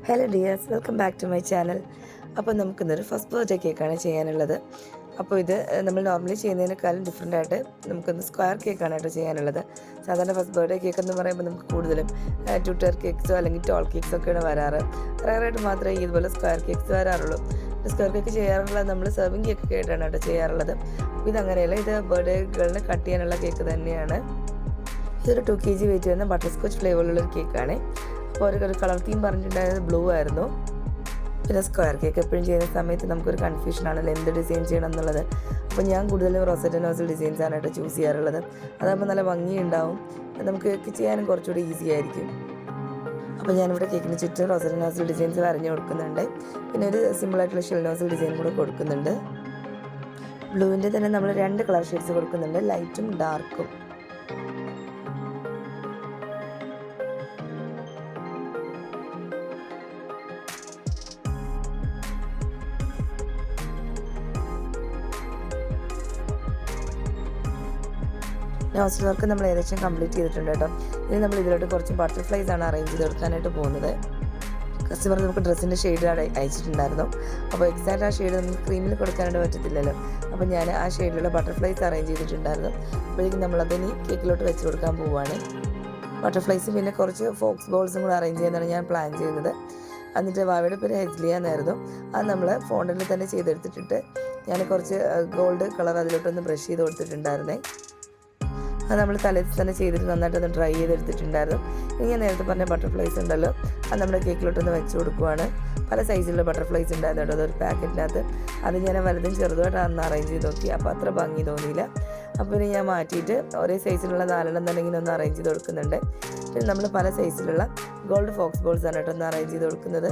Hello dears, welcome back to my channel. അപ്പോൾ നമുക്കിന്നൊരു first birthday കേക്കാണ് ചെയ്യാനുള്ളത്. അപ്പോൾ ഇത് നമ്മൾ നോർമലി ചെയ്യുന്നതിനേക്കാളും ഡിഫറെൻ്റ് ആയിട്ട് നമുക്കൊന്ന് സ്ക്വയർ കേക്കാണ് കേട്ടോ ചെയ്യാനുള്ളത്. സാധാരണ ഫസ്റ്റ് ബർത്ത്ഡേ കേക്ക് എന്ന് പറയുമ്പോൾ നമുക്ക് കൂടുതലും ട്യൂട്ടർ കേക്ക്സോ അല്ലെങ്കിൽ ടോൾ കേക്ക്സോ ഒക്കെയാണ് വരാറ്. റയറായിട്ട് മാത്രമേ ഇതുപോലെ സ്ക്വയർ കേക്ക്സ് വരാറുള്ളൂ. സ്ക്വയർ കേക്ക് ചെയ്യാറുള്ളത് നമ്മൾ സെർവിങ് കേക്ക് ഒക്കെ ആയിട്ടാണ് കേട്ടോ ചെയ്യാറുള്ളത്. അപ്പോൾ ഇതങ്ങനെയല്ല, ഇത് ബർത്ത്ഡേ ഗേളിന് കട്ട് ചെയ്യാനുള്ള കേക്ക് തന്നെയാണ്. ഇതൊരു 2 kg വെയിറ്റ് വരുന്ന ബട്ടർ സ്കോച്ച് ഫ്ലേവറിലുള്ളൊരു കേക്കാണ്. അപ്പോൾ ഒരു കളർ തീം പറഞ്ഞിട്ടുണ്ടായത് ബ്ലൂ ആയിരുന്നു. പിന്നെ സ്ക്വയർ കേക്ക് എപ്പോഴും ചെയ്യുന്ന സമയത്ത് നമുക്കൊരു കൺഫ്യൂഷനാണല്ലോ എന്ത് ഡിസൈൻ ചെയ്യണം എന്നുള്ളത്. അപ്പോൾ ഞാൻ കൂടുതലും റോസറ്റ് നോസിൽ ഡിസൈൻസാണ് കേട്ടോ ചൂസ് ചെയ്യാറുള്ളത്. അതാകുമ്പോൾ നല്ല ഭംഗിയുണ്ടാവും, നമുക്ക് കേക്ക് ചെയ്യാനും കുറച്ചുകൂടി ഈസി ആയിരിക്കും. അപ്പോൾ ഞാനിവിടെ കേക്കിന് ചുറ്റും റോസറ്റ് നോസിൽ ഡിസൈൻസ് വരഞ്ഞു കൊടുക്കുന്നുണ്ട്. പിന്നെ ഒരു സിമ്പിളായിട്ടുള്ള ഷെൽ നോസിൽ ഡിസൈൻ കൂടെ കൊടുക്കുന്നുണ്ട്. ബ്ലൂവിൻ്റെ തന്നെ നമ്മൾ 2 കളർ ഷെയ്ഡ്സ് കൊടുക്കുന്നുണ്ട്, ലൈറ്റും ഡാർക്കും. നോസിൽ വർക്ക് നമ്മൾ ഏകദേശം കംപ്ലീറ്റ് ചെയ്തിട്ടുണ്ട് കേട്ടോ. ഇനി നമ്മൾ ഇതിലോട്ട് കുറച്ച് ബട്ടർഫ്ലൈസ് ആണ് അറേഞ്ച് ചെയ്ത് കൊടുക്കാനായിട്ട് പോകുന്നത്. കസ്റ്റമർ നമുക്ക് ഡ്രസ്സിൻ്റെ ഷെയ്ഡ് അയച്ചിട്ടുണ്ടായിരുന്നു. അപ്പോൾ എക്സാക്റ്റ് ആ ഷെയ്ഡ് നമുക്ക് ക്രീമിൽ കൊടുക്കാനായിട്ട് പറ്റത്തില്ലല്ലോ. അപ്പോൾ ഞാൻ ആ ഷെയ്ഡിലുള്ള ബട്ടർഫ്ലൈസ് അറേഞ്ച് ചെയ്തിട്ടുണ്ടായിരുന്നു. അപ്പോഴേക്കും നമ്മളതിന് കേക്കിലോട്ട് വെച്ച് കൊടുക്കാൻ പോവുകയാണ്. ബട്ടർഫ്ലൈസ് പിന്നെ കുറച്ച് ഫോക്സ് ബോൾസും കൂടെ അറേഞ്ച് ചെയ്യാനാണ് ഞാൻ പ്ലാൻ ചെയ്യുന്നത്. എന്നിട്ട് വാവയുടെ പേര് ഹെസ്ലിയ എന്നായിരുന്നു. അത് നമ്മൾ ഫോണിൽ തന്നെ ചെയ്തെടുത്തിട്ട് ഞാൻ കുറച്ച് ഗോൾഡ് കളർ അതിലോട്ടൊന്ന് ബ്രഷ് ചെയ്ത് കൊടുത്തിട്ടുണ്ടായിരുന്നേ. അത് നമ്മൾ തലേദിവസം തന്നെ ചെയ്തിട്ട് നന്നായിട്ടൊന്ന് ഡ്രൈ ചെയ്തെടുത്തിട്ടുണ്ടായിരുന്നു. ഇനി ഞാൻ നേരത്തെ പറഞ്ഞ ബട്ടർഫ്ലൈസ് ഉണ്ടല്ലോ, അത് നമ്മുടെ കേക്കിലോട്ടൊന്ന് വെച്ച് കൊടുക്കുവാണ്. പല സൈസിലുള്ള ബട്ടർഫ്ലൈസ് ഉണ്ടായിരുന്നു കേട്ടോ അതൊരു പാക്കറ്റിനകത്ത്. അത് ഞാൻ വലുതും ചെറുതുമായിട്ട് അന്ന് അറേഞ്ച് ചെയ്ത് നോക്കി. അപ്പോൾ അത്ര ഭംഗി തോന്നിയില്ല. അപ്പോൾ ഇനി ഞാൻ മാറ്റിയിട്ട് ഒരേ സൈസിലുള്ള 4 തന്നെ ഇങ്ങനെ ഒന്ന് അറേഞ്ച് ചെയ്ത് കൊടുക്കുന്നുണ്ട്. പിന്നെ നമ്മൾ പല സൈസിലുള്ള ഗോൾഡ് ഫോക്സ് ബോൾസ് ആണ് കേട്ടോ ഒന്ന് അറേഞ്ച് ചെയ്ത് കൊടുക്കുന്നത്.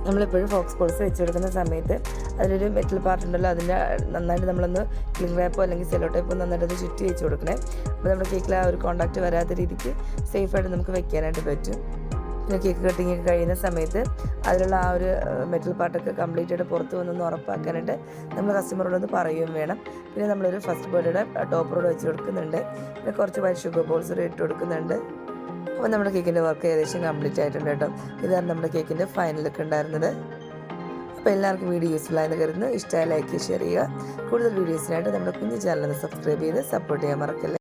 നമ്മളെപ്പോഴും ഫോക്സ് ബോൾസ് വെച്ച് കൊടുക്കുന്ന സമയത്ത് അതിലൊരു മെറ്റൽ പാർട്ട് ഉണ്ടല്ലോ, അതിൻ്റെ നന്നായിട്ട് നമ്മളൊന്ന് ക്ലിംഗ് റാപ്പോ അല്ലെങ്കിൽ സെല്ലോ ടേപ്പോ നന്നായിട്ട് അത് ചുറ്റി വെച്ച് കൊടുക്കണേ. അപ്പോൾ നമ്മുടെ കേക്കിൽ ആ ഒരു കോൺടാക്റ്റ് വരാത്ത രീതിക്ക് സേഫായിട്ട് നമുക്ക് വെക്കാനായിട്ട് പറ്റും. പിന്നെ കേക്ക് കട്ടിങ് ഒക്കെ കഴിയുന്ന സമയത്ത് അതിലുള്ള ആ ഒരു മെറ്റൽ പാർട്ടൊക്കെ കംപ്ലീറ്റ് ആയിട്ട് പുറത്ത് വന്നൊന്ന് ഉറപ്പാക്കാനായിട്ട് നമ്മൾ കസ്റ്റമറോടൊന്ന് പറയുകയും വേണം. പിന്നെ നമ്മളൊരു ഫസ്റ്റ് ബർത്ത്ഡേയുടെ ടോപ്പറോട് വെച്ച് കൊടുക്കുന്നുണ്ട്. പിന്നെ കുറച്ച് വൈറ്റ് ഷുഗർ ബോൾസ് കൂടെ ഇട്ട് കൊടുക്കുന്നുണ്ട്. അപ്പോൾ നമ്മുടെ കേക്കിൻ്റെ വർക്ക് ഏകദേശം കംപ്ലീറ്റ് ആയിട്ടുണ്ട് കേട്ടോ. ഇതാണ് നമ്മുടെ കേക്കിൻ്റെ ഫൈനൽ ലുക്ക് ഉണ്ടായിരുന്നത്. അപ്പോൾ എല്ലാവർക്കും വീഡിയോ യൂസ്ഫുൾ ആയെന്ന് കരുതുന്നു. ഇഷ്ടമായ ലൈക്ക് ഷെയർ ചെയ്യുക. കൂടുതൽ വീഡിയോസിനായിട്ട് നമ്മുടെ കുഞ്ഞു ചാനൽ സബ്സ്ക്രൈബ് ചെയ്ത് സപ്പോർട്ട് ചെയ്യാൻ മറക്കല്ലേ.